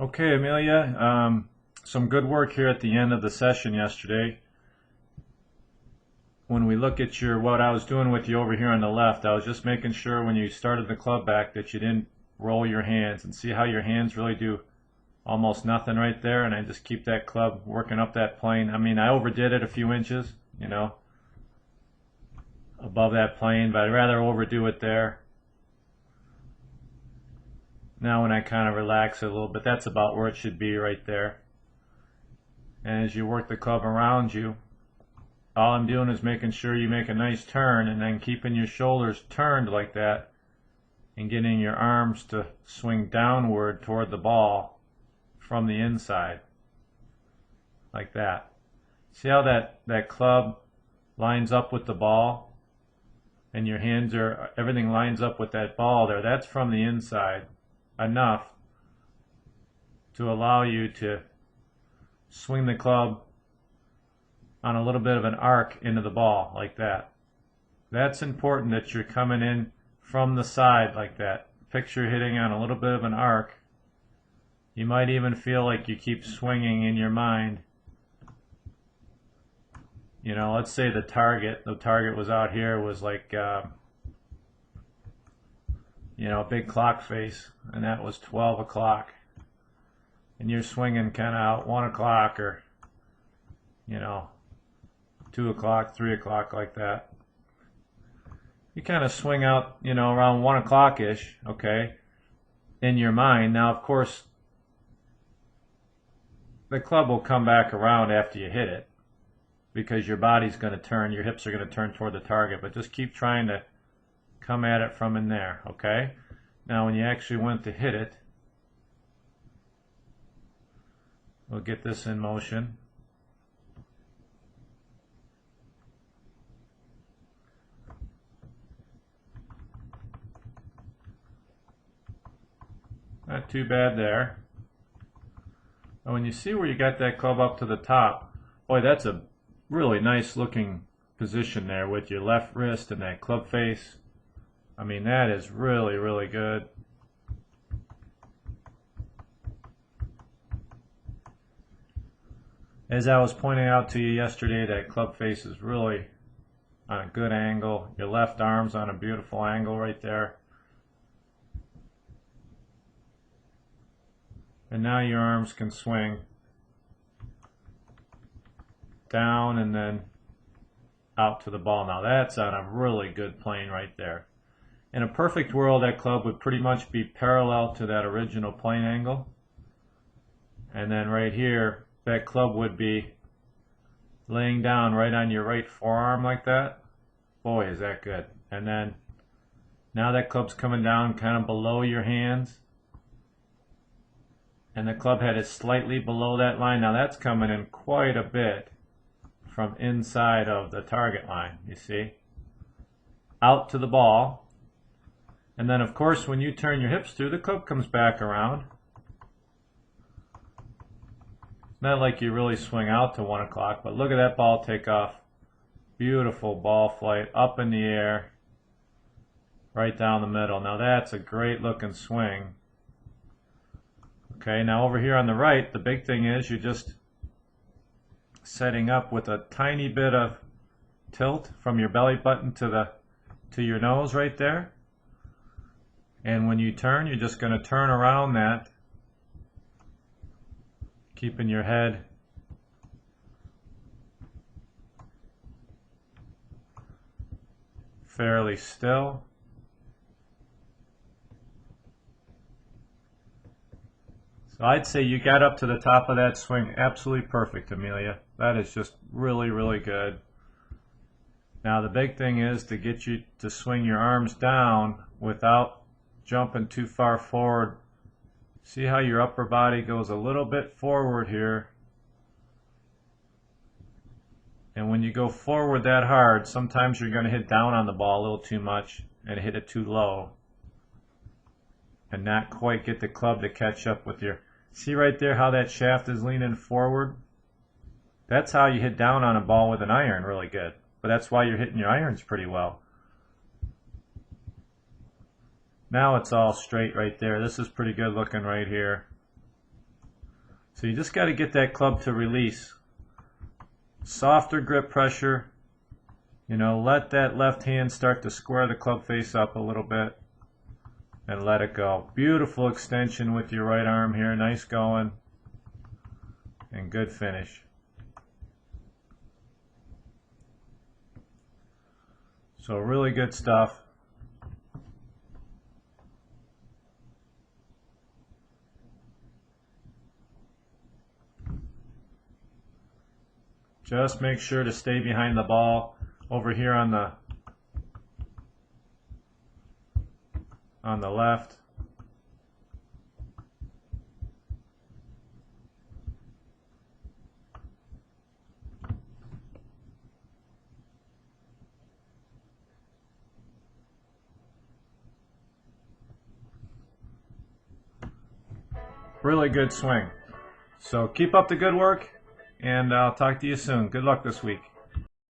Okay, Amelia, some good work here at the end of the session yesterday. When we look at what I was doing with you over here on the left, I was just making sure when you started the club back that you didn't roll your hands, and see how your hands really do almost nothing right there, and I just keep that club working up that plane. I mean, I overdid it a few inches, above that plane, but I'd rather overdo it there. Now when I kind of relax it a little bit, that's about where it should be right there. And as you work the club around you, all I'm doing is making sure you make a nice turn, and then keeping your shoulders turned like that and getting your arms to swing downward toward the ball from the inside like that. See how that club lines up with the ball, and your hands everything lines up with that ball there. That's from the inside enough to allow you to swing the club on a little bit of an arc into the ball like that. That's important, that you're coming in from the side like that. Picture hitting on a little bit of an arc. You might even feel like you keep swinging in your mind. Let's say the target was out here, was like a big clock face, and that was 12 o'clock, and you're swinging kind of out 1 o'clock, or 2 o'clock, 3 o'clock like that. You kind of swing out around 1 o'clock ish, okay, in your mind. Now of course the club will come back around after you hit it, because your body's going to turn, your hips are going to turn toward the target, but just keep trying to come at it from in there, okay? Now when you actually went to hit it, we'll get this in motion. Not too bad there. And when you see where you got that club up to the top, boy, that's a really nice looking position there with your left wrist and that club face. I mean, that is really, really good. As I was pointing out to you yesterday, that club face is really on a good angle. Your left arm's on a beautiful angle right there. And now your arms can swing down and then out to the ball. Now that's on a really good plane right there. In a perfect world, that club would pretty much be parallel to that original plane angle. And then right here, that club would be laying down right on your right forearm like that. Boy, is that good. And then now that club's coming down kind of below your hands, and the club head is slightly below that line. Now that's coming in quite a bit from inside of the target line, you see, out to the ball. And then of course when you turn your hips through, the club comes back around. It's not like you really swing out to 1 o'clock, but look at that ball take off. Beautiful ball flight up in the air, right down the middle. Now that's a great looking swing. Okay, now over here on the right, the big thing is you're just setting up with a tiny bit of tilt from your belly button to your nose right there. And when you turn, you're just going to turn around that, keeping your head fairly still. So I'd say you got up to the top of that swing absolutely perfect, Amelia. That is just really, really good. Now the big thing is to get you to swing your arms down without jumping too far forward. See how your upper body goes a little bit forward here. And when you go forward that hard, sometimes you're going to hit down on the ball a little too much and hit it too low, and not quite get the club to catch up with your... See right there how that shaft is leaning forward? That's how you hit down on a ball with an iron really good. But that's why you're hitting your irons pretty well. Now it's all straight right there. This is pretty good looking right here. So you just got to get that club to release. Softer grip pressure. You know, let that left hand start to square the club face up a little bit and let it go. Beautiful extension with your right arm here. Nice going and good finish. So really good stuff. Just make sure to stay behind the ball over here on the left. Really good swing. So keep up the good work, and I'll talk to you soon. Good luck this week.